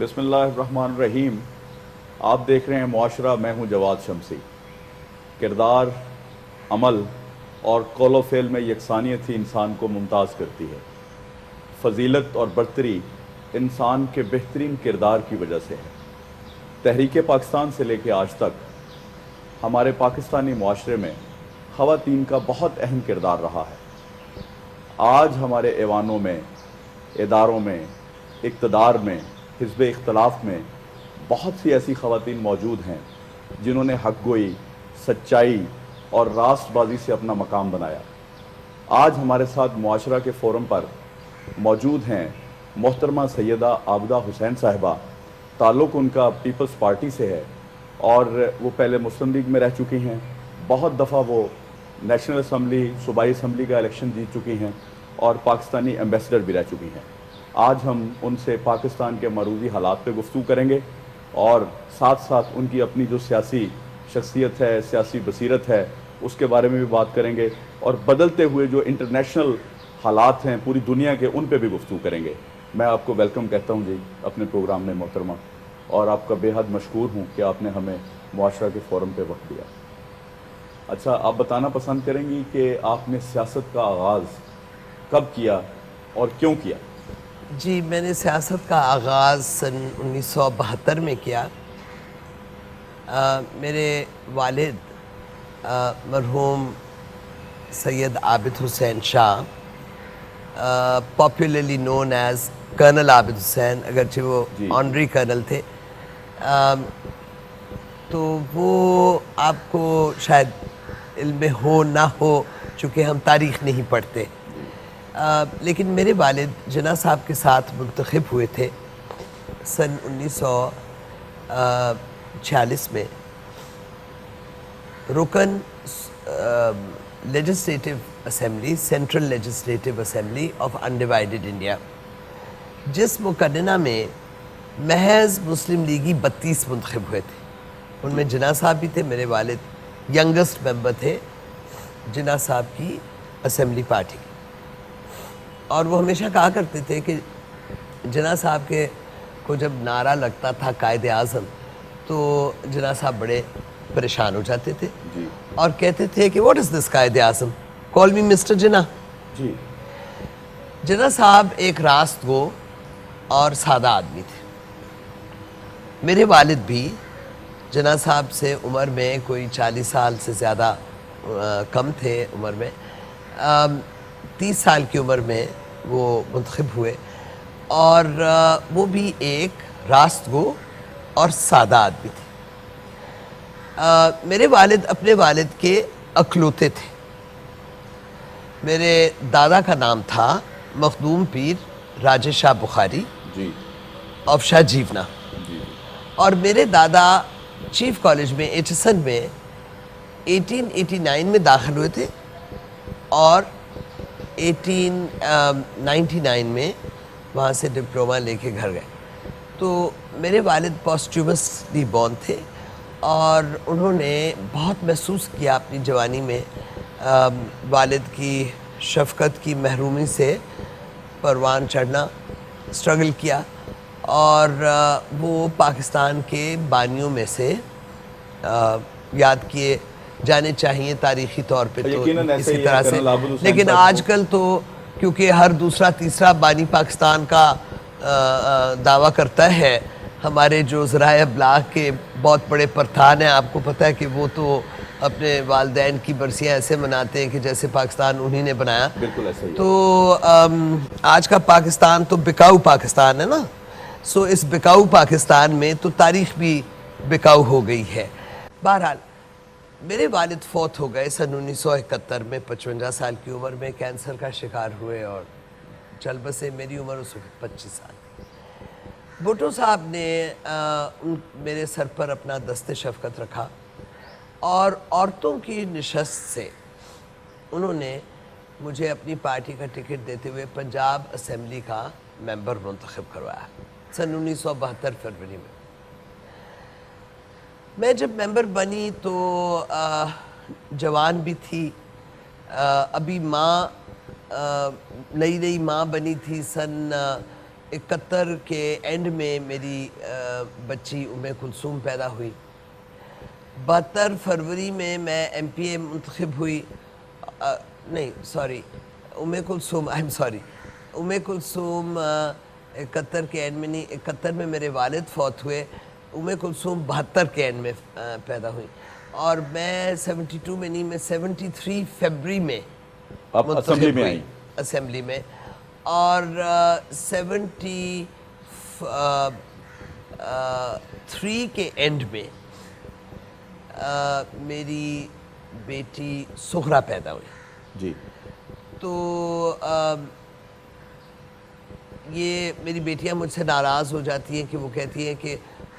بسم اللہ الرحمن الرحیم. آپ دیکھ رہے ہیں معاشرہ. میں ہوں جواد شمسی. کردار، عمل اور قول و فعل میں یکسانیت ہی انسان کو ممتاز کرتی ہے. فضیلت اور برتری انسان کے بہترین کردار کی وجہ سے ہے. تحریک پاکستان سے لے کے آج تک ہمارے پاکستانی معاشرے میں خواتین کا بہت اہم کردار رہا ہے. آج ہمارے ایوانوں میں، اداروں میں، اقتدار میں، حزب اختلاف میں بہت سی ایسی خواتین موجود ہیں جنہوں نے حق گوئی، سچائی اور راست بازی سے اپنا مقام بنایا. آج ہمارے ساتھ معاشرہ کے فورم پر موجود ہیں محترمہ سیدہ عابدہ حسین صاحبہ. تعلق ان کا پیپلز پارٹی سے ہے اور وہ پہلے مسلم لیگ میں رہ چکی ہیں. بہت دفعہ وہ نیشنل اسمبلی، صوبائی اسمبلی کا الیکشن جیت چکی ہیں اور پاکستانی ایمبیسڈر بھی رہ چکی ہیں. آج ہم ان سے پاکستان کے معروضی حالات پہ گفتگو کریں گے اور ساتھ ساتھ ان کی اپنی جو سیاسی شخصیت ہے، سیاسی بصیرت ہے، اس کے بارے میں بھی بات کریں گے اور بدلتے ہوئے جو انٹرنیشنل حالات ہیں پوری دنیا کے، ان پہ بھی گفتگو کریں گے. میں آپ کو ویلکم کہتا ہوں جی اپنے پروگرام میں محترمہ، اور آپ کا بے حد مشکور ہوں کہ آپ نے ہمیں معاشرہ کے فورم پہ وقت دیا. اچھا، آپ بتانا پسند کریں گی کہ آپ نے سیاست کا آغاز کب کیا اور کیوں کیا؟ جی، میں نے سیاست کا آغاز سن 1972 میں کیا. میرے والد مرحوم سید عابد Hussain Shah, popularly known as colonel عابد حسین، اگرچہ وہ آنری کرنل تھے، تو وہ آپ کو شاید علم میں ہو نہ ہو چونکہ ہم تاریخ نہیں پڑھتے، لیکن میرے والد جناح صاحب کے ساتھ منتخب ہوئے تھے سن 1946 میں رکن legislative assembly, central legislative assembly of undivided India, جس مقننہ میں محض مسلم لیگی 32 منتخب ہوئے تھے. ان میں جناح صاحب بھی تھے. میرے والد ینگسٹ ممبر تھے جناح صاحب کی اسمبلی پارٹی کی، اور وہ ہمیشہ کہا کرتے تھے کہ جناح صاحب کے کو جب نعرہ لگتا تھا قائد اعظم تو جناح صاحب بڑے پریشان ہو جاتے تھے اور کہتے تھے کہ what is this Quaid Azam, call me mister جناح. جناح صاحب ایک راست گو اور سادہ آدمی تھے. میرے والد بھی جناح صاحب سے عمر میں کوئی 40 سال سے زیادہ کم تھے عمر میں. 30 سال کی عمر میں وہ منتخب ہوئے اور وہ بھی ایک راست گو اور سادہ آدمی تھے. میرے والد اپنے والد کے اکلوتے تھے. میرے دادا کا نام تھا مخدوم پیر راجہ شاہ بخاری آف شاہ جیونا، اور میرے دادا چیف کالج میں ایچ ایس این میں 1889 میں داخل ہوئے تھے اور 1899 میں وہاں سے ڈپلومہ لے کے گھر گئے. تو میرے والد پوسٹیومسلی بورن تھے اور انہوں نے بہت محسوس کیا اپنی جوانی میں والد کی شفقت کی محرومی سے پروان چڑھنا، اسٹرگل کیا، اور وہ پاکستان کے بانیوں میں سے یاد کیے جانے چاہیے تاریخی طور پہ تو اسی طرح سے. لیکن آج کل تو کیونکہ ہر دوسرا تیسرا بانی پاکستان کا دعویٰ کرتا ہے، ہمارے جو ذرائع ابلاغ کے بہت بڑے پرتھان ہیں، آپ کو پتہ ہے کہ وہ تو اپنے والدین کی برسیاں ایسے مناتے ہیں کہ جیسے پاکستان انہی نے بنایا. بالکل ایسا ہی. تو آج کا پاکستان تو بکاؤ پاکستان ہے نا. سو اس بکاؤ پاکستان میں تو تاریخ بھی بکاؤ ہو گئی ہے. بہرحال میرے والد فوت ہو گئے سن 1971 میں 55 سال کی عمر میں، کینسر کا شکار ہوئے اور چل بسے. میری عمر اس وقت 25 سال. بھٹو صاحب نے میرے سر پر اپنا دست شفقت رکھا اور عورتوں کی نشست سے انہوں نے مجھے اپنی پارٹی کا ٹکٹ دیتے ہوئے پنجاب اسمبلی کا ممبر منتخب کروایا سن 1972 فروری میں. میں جب ممبر بنی تو جوان بھی تھی، ابھی ماں نئی ماں بنی تھی سن 71 کے اینڈ میں میری بچی کلثوم پیدا ہوئی. 72 فروری میں ایم پی اے منتخب ہوئی. نہیں سوری, کلثوم کلثوم 71 کے اینڈ میں نہیں, 71 میں میرے والد فوت ہوئے. کلثوم 72 کے اینڈ میں پیدا ہوئی, اور میں 72 میں نہیں, میں 73 فیبری میں اسمبلی میں آئی, اسمبلی میں. اور 73 کے اینڈ میں میری بیٹی سغرا پیدا ہوئی. جی. تو یہ میری بیٹیاں مجھ سے ناراض ہو جاتی ہیں کہ وہ کہتی ہیں کہ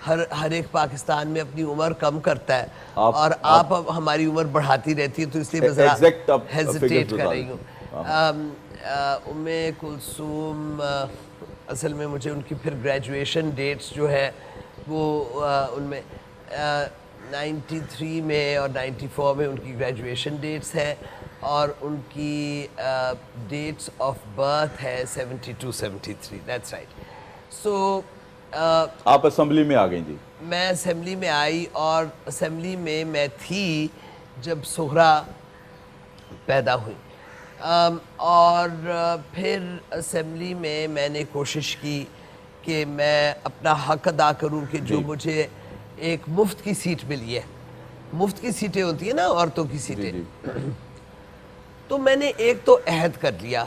ہر ایک پاکستان میں اپنی عمر کم کرتا ہے اور آپ ہماری عمر بڑھاتی رہتی ہے, تو اس لیے میں ذرا ہیزیٹیٹ کر رہی ہوں. کلثوم اصل میں مجھے ان کی پھر گریجویشن ڈیٹس جو ہے وہ ان میں 93 میں اور 94 میں ان کی گریجویشن ڈیٹس ہیں, اور ان کی ڈیٹس آف برتھ ہے 72 73. That's right. سو آپ اسمبلی میں آ گئیں. جی. میں اسمبلی میں آئی, اور اسمبلی میں تھی جب سغرا پیدا ہوئی. اور پھر اسمبلی میں نے کوشش کی کہ میں اپنا حق ادا کروں کہ جو مجھے ایک مفت کی سیٹ ملی ہے. مفت کی سیٹیں ہوتی ہیں نا, عورتوں کی سیٹیں. تو میں نے ایک تو عہد کر لیا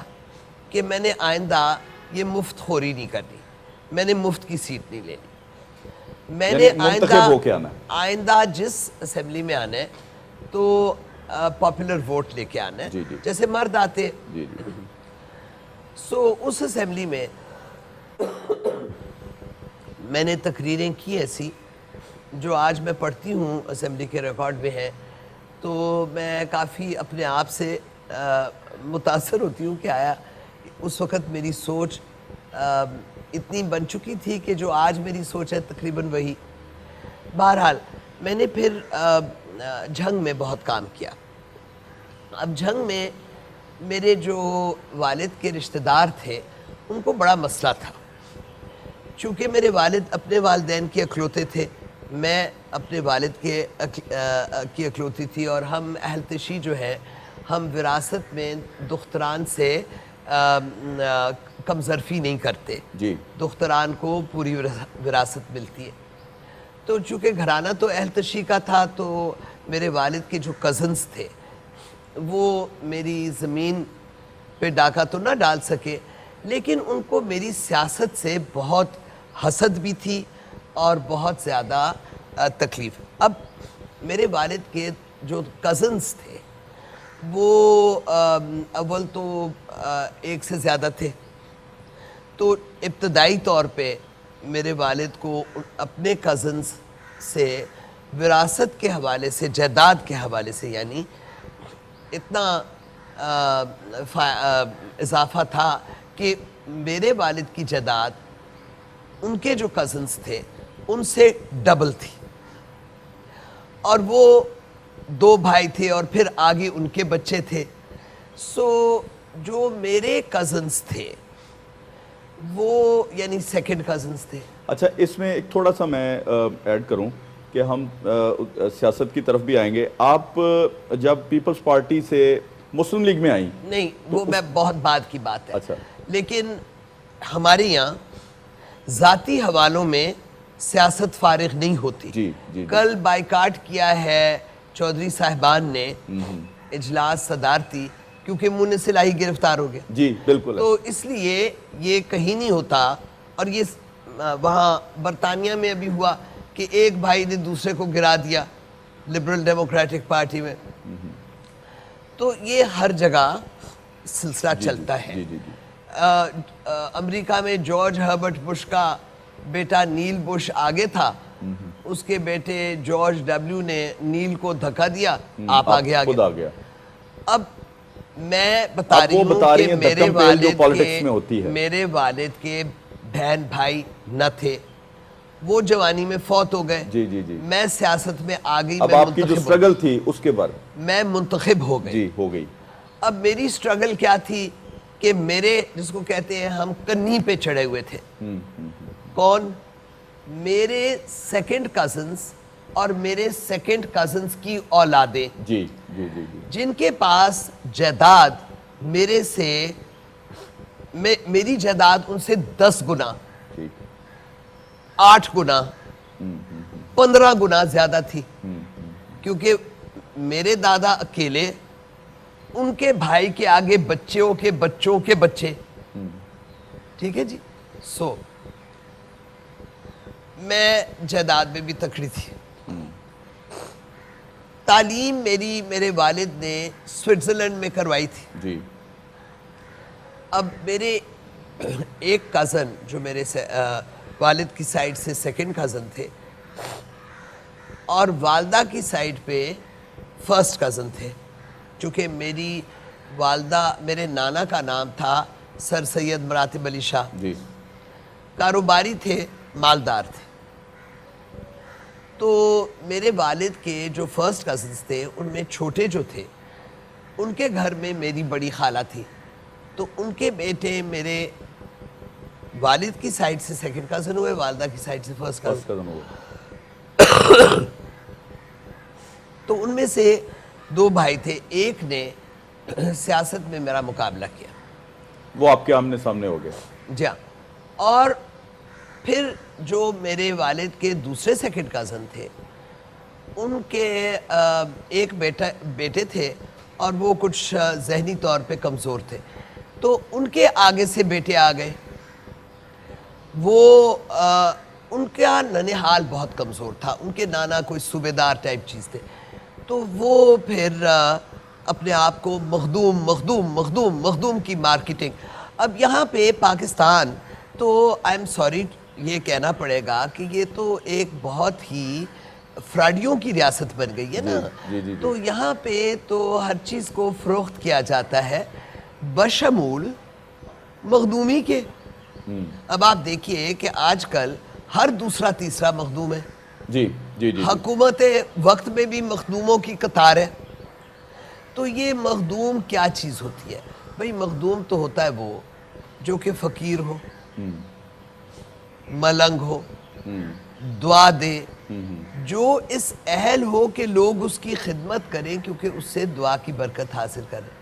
کہ میں نے آئندہ یہ مفت خوری نہیں کرنی, میں نے مفت کی سیٹ نہیں لینی. میں نے آئندہ جس اسمبلی میں آنا ہے تو پاپولر ووٹ لے کے آنا ہے, جیسے مرد آتے. سو اس اسمبلی میں نے تقریریں کی ایسی جو آج میں پڑھتی ہوں, اسمبلی کے ریکارڈ میں ہے. تو میں کافی اپنے آپ سے متاثر ہوتی ہوں کہ آیا اس وقت میری سوچ اتنی بن چکی تھی کہ جو آج میری سوچ ہے تقریباً وہی. بہرحال میں نے پھر جھنگ میں بہت کام کیا. اب جھنگ میں میرے جو والد کے رشتہ دار تھے ان کو بڑا مسئلہ تھا, چونکہ میرے والد اپنے والدین کے اکلوتے تھے, میں اپنے والد کی اکلوتی تھی, اور ہم اہل تشیع جو ہے ہم وراثت میں دختران سے کم ظرفی نہیں کرتے. جی. دختران کو پوری وراثت ملتی ہے. تو چونکہ گھرانہ تو اہل تشیع کا تھا, تو میرے والد کے جو کزنز تھے وہ میری زمین پہ ڈاکہ تو نہ ڈال سکے, لیکن ان کو میری سیاست سے بہت حسد بھی تھی اور بہت زیادہ تکلیف. اب میرے والد کے جو کزنز تھے وہ اول تو ایک سے زیادہ تھے, تو ابتدائی طور پہ میرے والد کو اپنے کزنز سے وراثت کے حوالے سے, جائیداد کے حوالے سے, یعنی اتنا اضافہ تھا کہ میرے والد کی جائیداد ان کے جو کزنز تھے ان سے ڈبل تھی, اور وہ 2 بھائی تھے اور پھر آگے ان کے بچے تھے. سو جو میرے کزنز تھے وہ یعنی سیکنڈ کزنز تھے. اچھا, اس میں ایک تھوڑا سا میں ایڈ کروں کہ ہم سیاست کی طرف بھی آئیں گے. آپ جب پیپلز پارٹی سے مسلم لیگ میں آئیں؟ نہیں, وہ میں بہت بعد کی بات ہے. اچھا. لیکن ہمارے یہاں ذاتی حوالوں میں سیاست فارغ نہیں ہوتی. جی جی. کل بائیکاٹ کیا ہے چودھری صاحبان نے اجلاس صدارتی, کیونکہ منہ صلاحی گرفتار ہو گیا. جی بالکل. تو اس لیے یہ کہیں نہیں ہوتا, اور یہ وہاں برطانیہ میں ابھی ہوا کہ ایک بھائی نے دوسرے کو گرا دیا لبرل ڈیموکریٹک پارٹی میں. تو یہ ہر جگہ سلسلہ چلتا ہے. امریکہ میں جارج ہربرٹ بش کا بیٹا نیل بش آگے تھا, اس کے بیٹے جارج ڈبلیو نے نیل کو دھکا دیا, آپ آگے آ گیا. اب میں بتا رہی ہوں کہ میرے والد کے بہن بھائی نہ تھے, وہ جوانی میں فوت ہو گئے. جی جی جی. میں سیاست میں آ گئی. اب آپ کی جو سٹرگل تھی اس کے بعد میں منتخب ہو گئی. جی ہو گئی. اب میری سٹرگل کیا تھی کہ میرے جس کو کہتے ہیں ہم کنی پہ چڑھے ہوئے تھے. کون؟ میرے سیکنڈ کزنز اور میرے سیکنڈ کزنز کی اولادیں جی جی جی جی جن کے پاس جائیداد میرے سے میری جائیداد ان سے 10 گنا 8 گنا 15 گنا زیادہ تھی. کیونکہ میرے دادا اکیلے, ان کے بھائی کے آگے بچوں کے بچوں کے بچے. ٹھیک ہے جی. سو میں جائیداد میں بھی تکڑی تھی. تعلیم میری میرے والد نے سوئٹزرلینڈ میں کروائی تھی. جی. اب میرے ایک کزن جو میرے والد کی سائڈ سے سیکنڈ کزن تھے اور والدہ کی سائڈ پہ فرسٹ کزن تھے. چونکہ میری والدہ, میرے نانا کا نام تھا سر سید مراتب علی شاہ. جی. کاروباری تھے, مالدار تھے. تو میرے والد کے جو فرسٹ کزنز تھے ان میں چھوٹے جو تھے ان کے گھر میں میری بڑی خالہ تھی. تو ان کے بیٹے میرے والد کی سائڈ سے سیکنڈ کزن ہوئے, والدہ کی سائڈ سے فرسٹ کزن ہوئے. تو ان میں سے 2 بھائی تھے. ایک نے سیاست میں میرا مقابلہ کیا, وہ آپ کے آمنے سامنے ہو گیا. جی ہاں. اور پھر جو میرے والد کے دوسرے سیکنڈ کزن تھے ان کے ایک بیٹے تھے اور وہ کچھ ذہنی طور پہ کمزور تھے. تو ان کے آگے سے بیٹے آ گئے. وہ ان کا ننہال بہت کمزور تھا. ان کے نانا کوئی صوبیدار ٹائپ چیز تھے. تو وہ پھر اپنے آپ کو مخدوم مخدوم مخدوم مخدوم کی مارکیٹنگ. اب یہاں پہ پاکستان تو آئی ایم سوری یہ کہنا پڑے گا کہ یہ تو ایک بہت ہی فراڈیوں کی ریاست بن گئی ہے نا. تو یہاں پہ تو ہر چیز کو فروخت کیا جاتا ہے بشمول مخدومی کے. اب آپ دیکھیے کہ آج کل ہر دوسرا تیسرا مخدوم ہے. جی جی جی. حکومت وقت میں بھی مخدوموں کی قطار ہے. تو یہ مخدوم کیا چیز ہوتی ہے بھئی؟ مخدوم تو ہوتا ہے وہ جو کہ فقیر ہو, ملنگ ہو, دعا دے, جو اس اہل ہو کہ لوگ اس کی خدمت کریں کیونکہ اس سے دعا کی برکت حاصل کریں.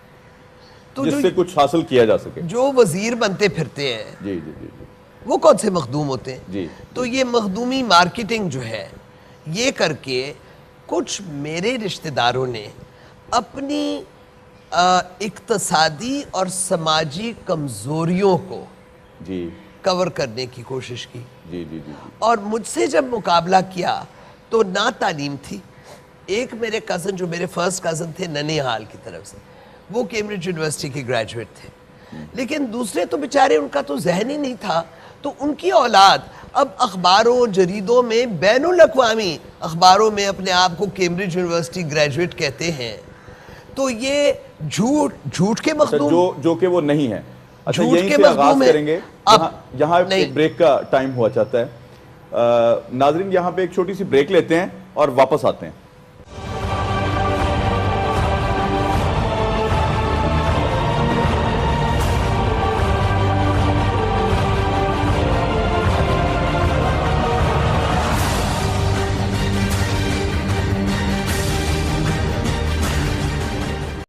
تو جس سے کچھ حاصل کیا جا سکے. جو وزیر بنتے پھرتے ہیں جی جی جی جی. وہ کون سے مخدوم ہوتے ہیں؟ جی. تو یہ مخدومی مارکیٹنگ جو ہے یہ کر کے کچھ میرے رشتہ داروں نے اپنی اقتصادی اور سماجی کمزوریوں کو جی کور کرنے کی کوشش کی. جی جی جی. اور مجھ سے جب مقابلہ کیا تو نہ تعلیم تھی. ایک میرے کزن جو میرے فرسٹ کزن تھے ننہال کی طرف سے, وہ کیمبرج یونیورسٹی کے گریجویٹ تھے. لیکن دوسرے تو بیچارے ان کا تو ذہن ہی نہیں تھا. تو ان کی اولاد اب اخباروں جریدوں میں بین الاقوامی اخباروں میں اپنے آپ کو کیمبرج یونیورسٹی گریجویٹ کہتے ہیں. تو یہ جھوٹ کے مخدوم جو کہ وہ نہیں ہے. اچھا یہیں سے آغاز کریں گے. یہاں ایک بریک کا ٹائم ہوا چاہتا ہے. ناظرین یہاں پہ ایک چھوٹی سی بریک لیتے ہیں اور واپس آتے ہیں.